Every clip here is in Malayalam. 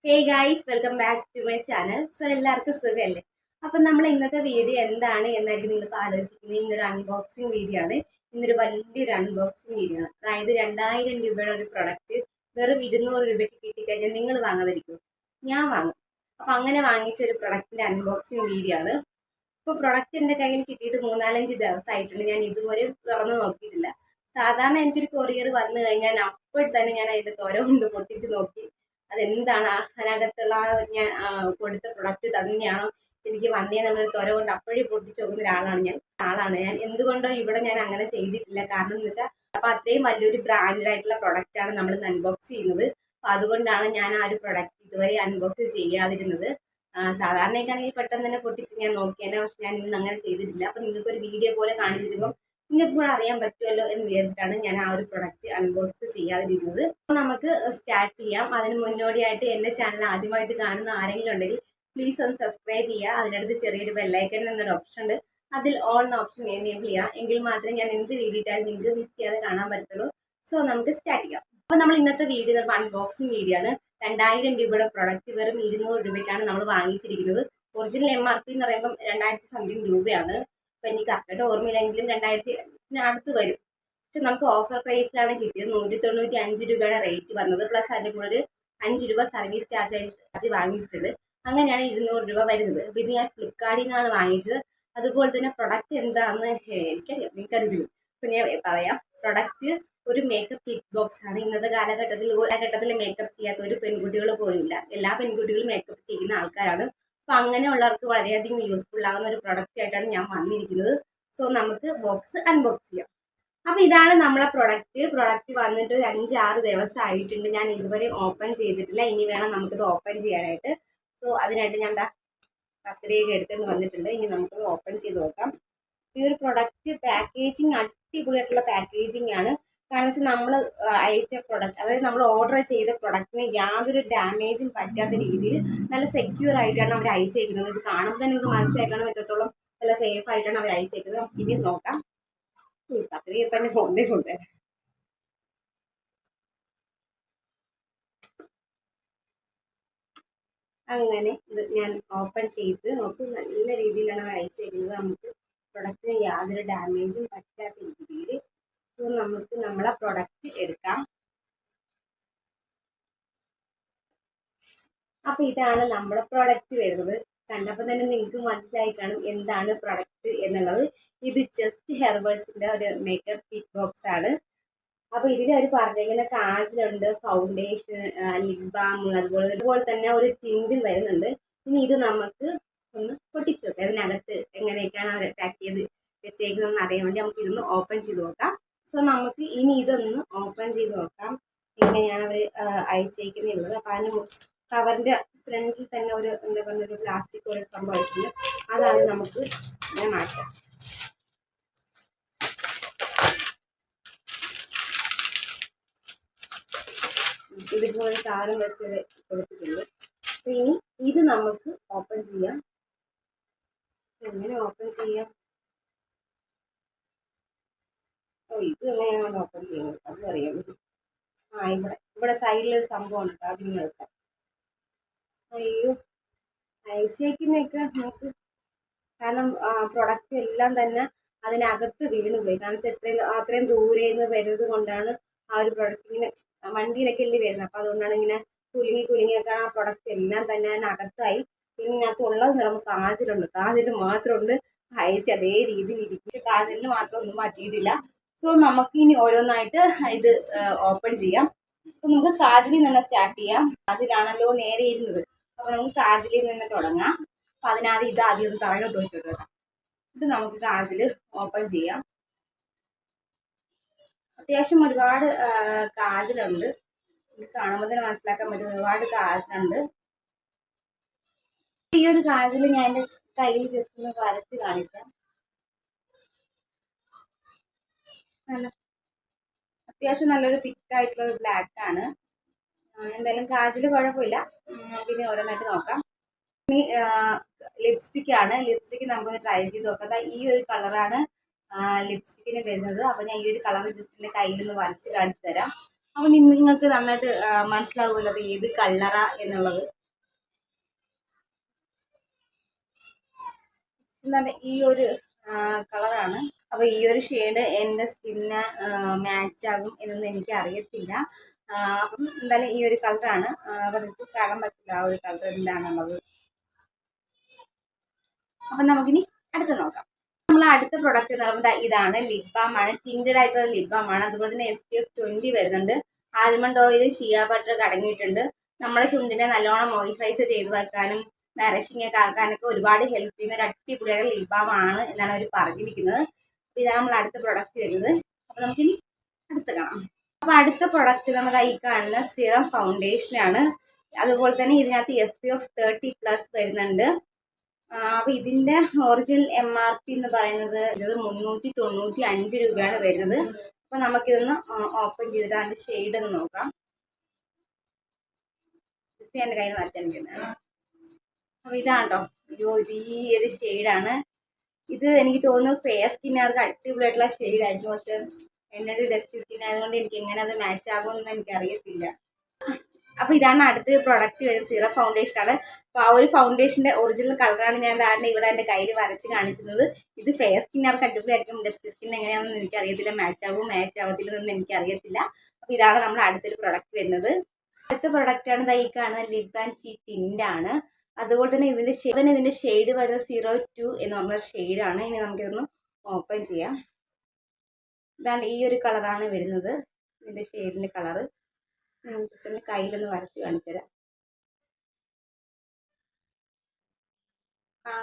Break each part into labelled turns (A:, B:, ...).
A: Hey guys, welcome back to my channel. So എല്ലാവർക്കും സുഖമല്ലേ? അപ്പം നമ്മൾ ഇന്നത്തെ വീഡിയോ എന്താണ് എന്നായിരിക്കും നിങ്ങൾക്ക് ആലോചിക്കുന്നത്. ഇന്നൊരു അൺബോക്സിങ് വീഡിയോ ആണ്. ഇന്നൊരു വലിയൊരു അൺബോക്സിങ് വീഡിയോ ആണ്. അതായത് 2000 രൂപയുടെ ഒരു പ്രൊഡക്റ്റ് വെറും 200 രൂപയ്ക്ക് കിട്ടിക്കഴിഞ്ഞാൽ നിങ്ങൾ വാങ്ങാതിരിക്കും, ഞാൻ വാങ്ങും. അപ്പം അങ്ങനെ വാങ്ങിച്ച ഒരു പ്രൊഡക്റ്റിൻ്റെ അൺബോക്സിങ് വീഡിയോ ആണ്. ഇപ്പോൾ പ്രൊഡക്റ്റ് എൻ്റെ കയ്യിൽ കിട്ടിയിട്ട് 3-4 ദിവസമായിട്ടുണ്ട്. ഞാൻ ഇതുവരെ തുറന്ന് നോക്കിയിട്ടില്ല. സാധാരണ എനിക്കൊരു കൊറിയർ വന്നു കഴിഞ്ഞാൽ അപ്പോൾ തന്നെ ഞാൻ അതിൻ്റെ തൊര കൊണ്ട് പൊട്ടിച്ച് നോക്കി അതെന്താണ് അതിനകത്തുള്ള ഞാൻ കൊടുത്ത പ്രൊഡക്റ്റ് തന്നെയാണോ എനിക്ക് വന്നേന്നുള്ളൊരു തൊര കൊണ്ട് അപ്പോഴേ പൊട്ടിച്ച് നോക്കുന്ന ഒരാളാണ് ഞാൻ. എന്തുകൊണ്ടോ ഇവിടെ ഞാൻ അങ്ങനെ ചെയ്തിട്ടില്ല. കാരണം എന്ന് വെച്ചാൽ അപ്പോൾ അത്രയും വലിയൊരു ബ്രാൻഡഡ് ആയിട്ടുള്ള പ്രൊഡക്റ്റാണ് നമ്മൾ അൺബോക്സ് ചെയ്യുന്നത്. അപ്പോൾ അതുകൊണ്ടാണ് ഞാൻ ആ ഒരു പ്രൊഡക്റ്റ് ഇതുവരെ അൺബോക്സ് ചെയ്യാതിരുന്നത്. സാധാരണയൊക്കെയാണെങ്കിൽ പെട്ടെന്ന് തന്നെ പൊട്ടിച്ച് ഞാൻ നോക്കിയേനെ, പക്ഷെ ഞാൻ ഇന്ന് അങ്ങനെ ചെയ്തിട്ടില്ല. അപ്പോൾ നിങ്ങൾക്കൊരു വീഡിയോ പോലെ കാണിച്ചിരുമ്പോൾ നിങ്ങൾക്ക് കൂടെ അറിയാൻ പറ്റുമല്ലോ എന്ന് വിചാരിച്ചിട്ടാണ് ഞാൻ ആ ഒരു പ്രൊഡക്റ്റ് അൺബോക്സ് ചെയ്യാതിരുന്നത്. നമുക്ക് സ്റ്റാർട്ട് ചെയ്യാം. അതിന് മുന്നോടിയായിട്ട് എൻ്റെ ചാനൽ ആദ്യമായിട്ട് കാണുന്ന ആരെങ്കിലും ഉണ്ടെങ്കിൽ പ്ലീസ് ഒന്ന് സബ്സ്ക്രൈബ് ചെയ്യുക. അതിനടുത്ത് ചെറിയൊരു ബെല്ലൈക്കൺ എന്നൊരു ഓപ്ഷൻ ഉണ്ട്, അതിൽ ഓൾ എന്ന ഓപ്ഷൻ എനേബിൾ ചെയ്യുക. എങ്കിൽ മാത്രമേ ഞാൻ എന്ത് വീഡിയോ ഇട്ടാലും നിങ്ങൾക്ക് മിസ് ചെയ്യാതെ കാണാൻ പറ്റുള്ളൂ. സോ നമുക്ക് സ്റ്റാർട്ട് ചെയ്യാം. അപ്പോൾ നമ്മൾ ഇന്നത്തെ വീഡിയോ അൺബോക്സിങ് വീഡിയോ ആണ്. 2000 രൂപയുടെ പ്രൊഡക്റ്റ് വെറും 200 രൂപയ്ക്കാണ് നമ്മൾ വാങ്ങിച്ചിരിക്കുന്നത്. ഒറിജിനൽ MRP എന്ന് പറയുമ്പം 2000 സംതിങ് രൂപയാണ്. അപ്പം എനിക്ക് കറക്റ്റായിട്ട് ഓർമ്മയില്ലെങ്കിലും 2000 അടുത്ത് വരും. പക്ഷെ നമുക്ക് ഓഫർ പ്രൈസിലാണ് കിട്ടിയത്. 195 രൂപയുടെ റേറ്റ് വന്നത്. പ്ലസ് അതിൻ്റെ കൂടെ ഒരു 5 രൂപ സർവീസ് ചാർജ് വാങ്ങിച്ചിട്ടുണ്ട്. അങ്ങനെയാണ് 200 രൂപ വരുന്നത്. അപ്പോൾ ഇത് ഞാൻ ഫ്ലിപ്കാർട്ടിൽ നിന്നാണ് വാങ്ങിച്ചത്. അതുപോലെ തന്നെ പ്രൊഡക്റ്റ് എന്താണെന്ന് എനിക്കറിയില്ല. അപ്പം ഞാൻ പറയാം. പ്രൊഡക്റ്റ് ഒരു മേക്കപ്പ് കിറ്റ് ബോക്സ് ആണ്. ഇന്നത്തെ കാലഘട്ടത്തിൽ മേക്കപ്പ് ചെയ്യാത്ത ഒരു പെൺകുട്ടികൾ പോലും ഇല്ല. എല്ലാ പെൺകുട്ടികളും മേക്കപ്പ് ചെയ്യുന്ന ആൾക്കാരാണ്. അപ്പോൾ അങ്ങനെയുള്ളവർക്ക് വളരെയധികം യൂസ്ഫുൾ ആകുന്ന ഒരു പ്രൊഡക്റ്റ് ആയിട്ടാണ് ഞാൻ വന്നിരിക്കുന്നത്. സോ നമുക്ക് ബോക്സ് അൺബോക്സ് ചെയ്യാം. അപ്പോൾ ഇതാണ് നമ്മളെ പ്രൊഡക്റ്റ് വന്നിട്ട് ഒരു 5-6 ദിവസം ആയിട്ടുണ്ട്. ഞാൻ ഇതുവരെ ഓപ്പൺ ചെയ്തിട്ടില്ല. ഇനി വേണം നമുക്കിത് ഓപ്പൺ ചെയ്യാനായിട്ട്. സോ അതിനായിട്ട് ഞാൻ കത്രിക എടുത്തുകൊണ്ട് വന്നിട്ടുണ്ട്. ഇനി നമുക്ക് ഓപ്പൺ ചെയ്ത് നോക്കാം. ഈ ഒരു പ്രൊഡക്റ്റ് പാക്കേജിങ് അടിപൊളിയായിട്ടുള്ള പാക്കേജിങ് ആണ്. കാരണം വെച്ചാൽ നമ്മൾ അയച്ച പ്രൊഡക്റ്റ്, അതായത് നമ്മൾ ഓർഡർ ചെയ്ത പ്രൊഡക്റ്റിന് യാതൊരു ഡാമേജും പറ്റാത്ത രീതിയിൽ നല്ല സെക്യൂർ ആയിട്ടാണ് അവർ അയച്ചേക്കുന്നത്. ഇത് കാണുമ്പോൾ തന്നെ നിങ്ങൾക്ക് മനസ്സിലാക്കണം എത്രത്തോളം നല്ല സേഫ് ആയിട്ടാണ് അവർ അയച്ചേക്കുന്നത്. ഇനി നോക്കാം. കത്രിക ഇപ്പം എൻ്റെ ഫോണിൽ കൊണ്ടുവരാം. അങ്ങനെ ഇത് ഞാൻ ഓപ്പൺ ചെയ്ത് നോക്കും. നല്ല രീതിയിലാണ് അയച്ചേക്കുന്നത്. നമുക്ക് പ്രൊഡക്റ്റിന് യാതൊരു ഡാമേജും പറ്റാത്ത രീതിയിൽ. സോ നമുക്ക് നമ്മളെ പ്രൊഡക്റ്റ് എടുക്കാം. അപ്പോൾ ഇതാണ് നമ്മളെ പ്രൊഡക്റ്റ് വരുന്നത്. കണ്ടപ്പോൾ തന്നെ നിങ്ങൾക്ക് മനസ്സിലായി കാണും എന്താണ് പ്രൊഡക്റ്റ് എന്നുള്ളത്. ഇത് ജസ്റ്റ് ഹെർബൽസിൻ്റെ ഒരു മേക്കപ്പ് കിറ്റ് ബോക്സ് ആണ്. അപ്പോൾ ഇതിൽ അവർ പറഞ്ഞിരിക്കുന്ന കാജലുണ്ട്, ഫൗണ്ടേഷൻ, ലിപ് ബാം, അതുപോലെ തന്നെ ഒരു ടിൻറ്റും വരുന്നുണ്ട്. ഇനി ഇത് നമുക്ക് ഒന്ന് പൊട്ടിച്ചു നോക്കാം. അതിനകത്ത് എങ്ങനെയൊക്കെയാണ് അവർ പാക്ക് ചെയ്ത് വെച്ചേക്കുന്നതെന്ന് അറിയാൻ വേണ്ടി നമുക്ക് ഇതൊന്ന് ഓപ്പൺ ചെയ്ത് നോക്കാം. സോ നമുക്ക് ഇനി ഇതൊന്ന് ഓപ്പൺ ചെയ്ത് നോക്കാം എങ്ങനെയാണ് അവർ അയച്ചേക്കുന്നുള്ളത്. അപ്പോൾ അതിന് കവറിൻ്റെ ഫ്രണ്ടിൽ തന്നെ ഒരു എന്താ പറയുക ഒരു പ്ലാസ്റ്റിക് ഒരു സംഭവം വെച്ചിട്ടുണ്ട്. അതാണ് നമുക്ക് ഇങ്ങനെ മാറ്റാം. ഇതുപോലെ താരം വെച്ച് കൊടുത്തിട്ടുണ്ട്. അപ്പോൾ ഇനി ഇത് നമുക്ക് ഓപ്പൺ ചെയ്യാം. എങ്ങനെ ഓപ്പൺ ചെയ്യാം? ഇത് എങ്ങനെയാണ് ഓപ്പൺ ചെയ്യുന്നത് അത് അറിയാം. ഇവിടെ സൈഡിലൊരു സംഭവം ഉണ്ട്, അതിങ്ങനെ എടുക്കാം. അയ്യോ, അയച്ചേക്കുന്നൊക്കെ നമുക്ക് കാരണം പ്രൊഡക്റ്റ് എല്ലാം തന്നെ അതിനകത്ത് വീണുപോയി. കാരണം വെച്ചാൽ അത്രയും ദൂരെ നിന്ന് വരുന്നത് കൊണ്ടാണ് ആ ഒരു പ്രൊഡക്റ്റ് ഇങ്ങനെ വണ്ടിയിലൊക്കെ അല്ലേ വരുന്നത്. അപ്പോൾ അതുകൊണ്ടാണ് ഇങ്ങനെ കുലുങ്ങിയൊക്കെ ആ പ്രൊഡക്റ്റ് എല്ലാം തന്നെ അതിനകത്തായി. പിന്നെ ഇതിനകത്തുള്ളത് നമുക്ക് കാജൽ മാത്രമുണ്ട് അയച്ച് അതേ രീതിയിൽ ഇരിക്കും. പക്ഷെ കാജലിന് മാത്രം ഒന്നും മാറ്റിയിട്ടില്ല. സോ നമുക്ക് ഇനി ഓരോന്നായിട്ട് ഇത് ഓപ്പൺ ചെയ്യാം. അപ്പോൾ നമുക്ക് കാജലിൽ നിന്ന് സ്റ്റാർട്ട് ചെയ്യാം. കാജലാണല്ലോ നേരെ ഇരുന്നത്. അപ്പോൾ നമുക്ക് കാജലിൽ നിന്ന് തുടങ്ങാം. അപ്പോൾ അതിനാദ്യം ഇത് ആദ്യം ഒന്ന് താഴോട്ട് വെച്ചിട്ട് ഇത് നമുക്ക് കാജൽ ഓപ്പൺ ചെയ്യാം. അത്യാവശ്യം ഒരുപാട് കാജലുണ്ട്. ഇത് കാണുമ്പോൾ തന്നെ മനസ്സിലാക്കാൻ പറ്റും ഒരുപാട് കാജലുണ്ട്. ഈ ഒരു കാജൽ ഞാൻ എൻ്റെ കയ്യിൽ ജസ്റ്റ് ഒന്ന് വരച്ച് കാണിക്കാം. അത്യാവശ്യം നല്ലൊരു തിക്കായിട്ടുള്ള ഒരു ബ്ലാക്ക് ആണ്. എന്തായാലും കാജൽ കുഴപ്പമില്ല. പിന്നെ ഓരോന്നായിട്ട് നോക്കാം. ഇനി ലിപ്സ്റ്റിക്കാണ്. ലിപ്സ്റ്റിക്ക് നമുക്കൊന്ന് ട്രൈ ചെയ്ത് നോക്കാം. ഈ ഒരു കളറാണ് ലിപ്സ്റ്റിക്കിന് വരുന്നത്. അപ്പോൾ ഞാൻ ഈ ഒരു കളർ ജസ്റ്റ് എൻ്റെ കയ്യിലൊന്ന് വരച്ച് കാണിച്ചു തരാം. അപ്പോൾ നിങ്ങൾക്ക് നന്നായിട്ട് മനസ്സിലാവുമല്ലോ അത് ഏത് കളറാ എന്നുള്ളത്. എന്താണ് ഈ ഒരു കളറാണ്. അപ്പോൾ ഈ ഒരു ഷെയ്ഡ് എൻ്റെ സ്കിന്നിന് മാച്ച് ആകും എന്നൊന്നും എനിക്ക് അറിയത്തില്ല. അപ്പം എന്തായാലും ഈ ഒരു കളറാണ്. അപ്പം നിങ്ങൾക്ക് കാണാൻ പറ്റില്ല ആ ഒരു കളർ എന്താണുള്ളത്. അപ്പം നമുക്കിനി അടുത്ത് നോക്കാം. നമ്മൾ അടുത്ത പ്രൊഡക്റ്റ് എന്ന് പറയുന്നത് ഇതാണ്. ലിപ് ബാം ആണ്. ടിൻറ്റഡ് ആയിട്ടുള്ള ലിപ് ബാം ആണ്. അതുപോലെ തന്നെ SPF 20 വരുന്നുണ്ട്. ആൽമണ്ട് ഓയിൽ, ഷിയ ബട്ടർ അടങ്ങിയിട്ടുണ്ട്. നമ്മുടെ ചുണ്ടിനെ നല്ലോണം മോയിസ്ചറൈസ് ചെയ്ത് വെക്കാനും നറിഷിംഗ് ഒക്കെ ആക്കാനൊക്കെ ഒരുപാട് ഹെൽപ്പ് ചെയ്യുന്ന ഒരു അടിപൊളിയായ ലിപ് ബാം ആണ് എന്നാണ് അവർ പറഞ്ഞിരിക്കുന്നത്. അപ്പോൾ ഇതാണ് നമ്മൾ അടുത്ത പ്രൊഡക്റ്റ് വരുന്നത്. അപ്പോൾ നമുക്കിനി അടുത്ത് കാണാം. അപ്പോൾ അടുത്ത പ്രൊഡക്റ്റ് നമ്മുടെ ഈ കാണുന്ന സിറം ഫൗണ്ടേഷനാണ്. അതുപോലെ തന്നെ ഇതിനകത്ത് SPF 30+ വരുന്നുണ്ട്. അപ്പോൾ ഇതിൻ്റെ ഒറിജിനൽ MRP എന്ന് പറയുന്നത് 395 രൂപയാണ് വരുന്നത്. അപ്പോൾ നമുക്കിതൊന്ന് ഓപ്പൺ ചെയ്തിട്ട് അതിൻ്റെ ഷെയ്ഡ് ഒന്ന് നോക്കാം. ജസ്റ്റ് എൻ്റെ കയ്യിൽ വരച്ചിരിക്കുന്നത്. അപ്പോൾ ഇതാണ് കേട്ടോ. ഇത് ഈ ഒരു ഷെയ്ഡാണ്. ഇത് എനിക്ക് തോന്നുന്നു ഫെയർ സ്കിന്നുകാർക്ക് അടിപൊളിയായിട്ടുള്ള ഷെയ്ഡായിരിക്കും. പക്ഷെ എൻ്റെ ഒരു ഡസ്റ്റി സ്കിൻ ആയതുകൊണ്ട് എനിക്ക് എങ്ങനെ അത് മാച്ച് ആകുമെന്ന് എനിക്കറിയത്തില്ല. അപ്പോൾ ഇതാണ് അടുത്ത പ്രൊഡക്റ്റ് വരുന്നത്. സിറം ഫൗണ്ടേഷനാണ്. അപ്പോൾ ആ ഒരു ഫൗണ്ടേഷൻ്റെ ഒറിജിനൽ കളറാണ് ഞാൻ ഇവിടെ എൻ്റെ കയ്യിൽ വരച്ച് കാണിച്ചിരുന്നത്. ഇത് ഫെയർ സ്കിന്നുകാർക്ക് അടിപൊളിയായിരിക്കും. ഡസ്റ്റി സ്കിൻ എങ്ങനെയാണെന്ന് എനിക്കറിയത്തില്ല. മാച്ച് ആവത്തില്ലെന്നൊന്നും എനിക്കറിയത്തില്ല. അപ്പോൾ ഇതാണ് നമ്മുടെ അടുത്തൊരു പ്രൊഡക്റ്റ് വരുന്നത്. അടുത്ത പ്രൊഡക്റ്റാണ് ഈ കാണുന്ന ലിപ് ആൻഡ് ചീക്ക് ടിൻ്റാണ്. അതുപോലെ തന്നെ ഇതിൻ്റെ ഷെയ്ഡ് വരുന്നത് 02 എന്ന് പറഞ്ഞ ഷെയ്ഡാണ്. ഇനി നമുക്കിതൊന്ന് ഓപ്പൺ ചെയ്യാം. ഇതാണ് ഈ ഒരു കളറാണ് വരുന്നത്. ഇതിൻ്റെ ഷെയ്ഡിൻ്റെ കളറ് ജസ്റ്റ് ഒന്ന് കയ്യിലൊന്ന് വരച്ച് കാണിച്ചു തരാം.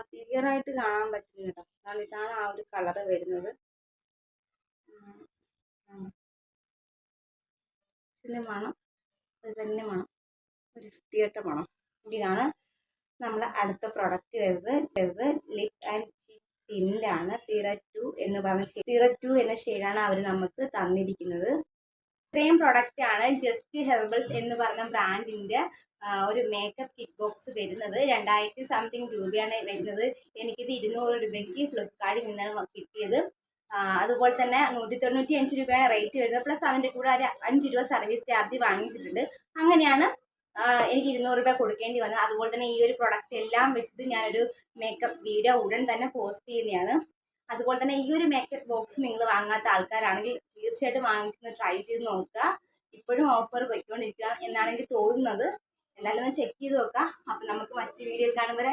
A: ക്ലിയർ ആയിട്ട് കാണാൻ പറ്റും കേട്ടോ. കാരണം ഇതാണ് ആ ഒരു കളറ് വരുന്നത്. ഇതിൻ്റെ മണം അത് തന്നെ മണം, ഒരു വൃത്തികെട്ട മണം. ഇതാണ് നമ്മൾ അടുത്ത പ്രൊഡക്റ്റ് വരുന്നത് ലിപ് ആൻഡ് ചീക്ക് ടിൻ്റാണ്. 02 എന്ന് പറഞ്ഞ 02 എന്ന ഷെയ്ഡാണ് അവർ നമുക്ക് തന്നിരിക്കുന്നത്. ഇത്രയും പ്രൊഡക്റ്റാണ് ജസ്റ്റ് ഹെർബൽസ് എന്ന് പറഞ്ഞ ബ്രാൻഡിൻ്റെ ഒരു മേക്കപ്പ് കിറ്റ് ബോക്സ് വരുന്നത്. 2000 സംതിങ് രൂപയാണ് വരുന്നത്. എനിക്കിത് 200 രൂപയ്ക്ക് ഫ്ലിപ്കാർട്ടിൽ നിന്നാണ് കിട്ടിയത്. അതുപോലെ തന്നെ 195 രൂപയാണ് റേറ്റ് വരുന്നത്. പ്ലസ് അതിൻ്റെ കൂടെ ഒരു 5 രൂപ സർവീസ് ചാർജ് വാങ്ങിച്ചിട്ടുണ്ട്. അങ്ങനെയാണ് എനിക്ക് 200 രൂപ കൊടുക്കേണ്ടി വന്നത്. അതുപോലെ തന്നെ ഈ ഒരു പ്രൊഡക്റ്റ് എല്ലാം വെച്ചിട്ട് ഞാനൊരു മേക്കപ്പ് വീഡിയോ ഉടൻ തന്നെ പോസ്റ്റ് ചെയ്യുന്നതാണ്. അതുപോലെ തന്നെ ഈ ഒരു മേക്കപ്പ് ബോക്സ് നിങ്ങൾ വാങ്ങാത്ത ആൾക്കാരാണെങ്കിൽ തീർച്ചയായിട്ടും വാങ്ങിച്ചൊന്ന് ട്രൈ ചെയ്ത് നോക്കുക. ഇപ്പോഴും ഓഫർ പോയിക്കൊണ്ടിരിക്കുക എന്നാണ് എനിക്ക് തോന്നുന്നത്. എന്തായാലും ഒന്ന് ചെക്ക് ചെയ്ത് നോക്കാം. അപ്പം നമുക്ക് മറ്റു വീഡിയോയിൽ കാണുമ്പോൾ